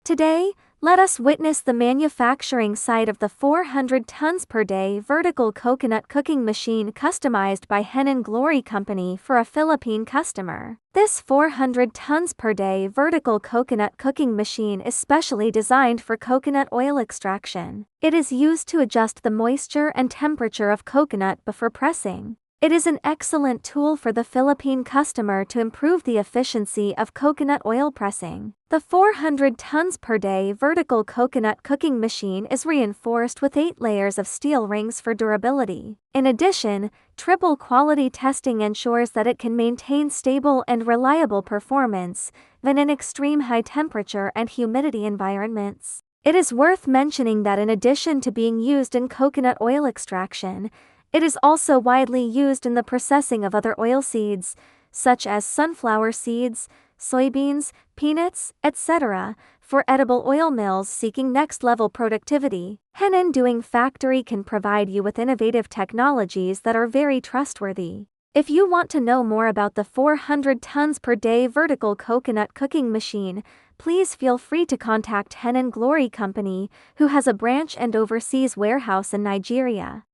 Today, let us witness the manufacturing side of the 400 tons per day vertical coconut cooking machine customized by Henan Glory Company for a Philippine customer. This 400 tons per day vertical coconut cooking machine is specially designed for coconut oil extraction. It is used to adjust the moisture and temperature of coconut before pressing. It is an excellent tool for the Philippine customer to improve the efficiency of coconut oil pressing. The 400 tons per day vertical coconut cooking machine is reinforced with 8 layers of steel rings for durability. In addition, triple quality testing ensures that it can maintain stable and reliable performance, even in extreme high temperature and humidity environments. It is worth mentioning that in addition to being used in coconut oil extraction, it is also widely used in the processing of other oilseeds, such as sunflower seeds, soybeans, peanuts, etc., for edible oil mills seeking next-level productivity. Henan Doing Factory can provide you with innovative technologies that are very trustworthy. If you want to know more about the 400 tons per day vertical coconut cooking machine, please feel free to contact Henan Glory Company, who has a branch and overseas warehouse in Nigeria.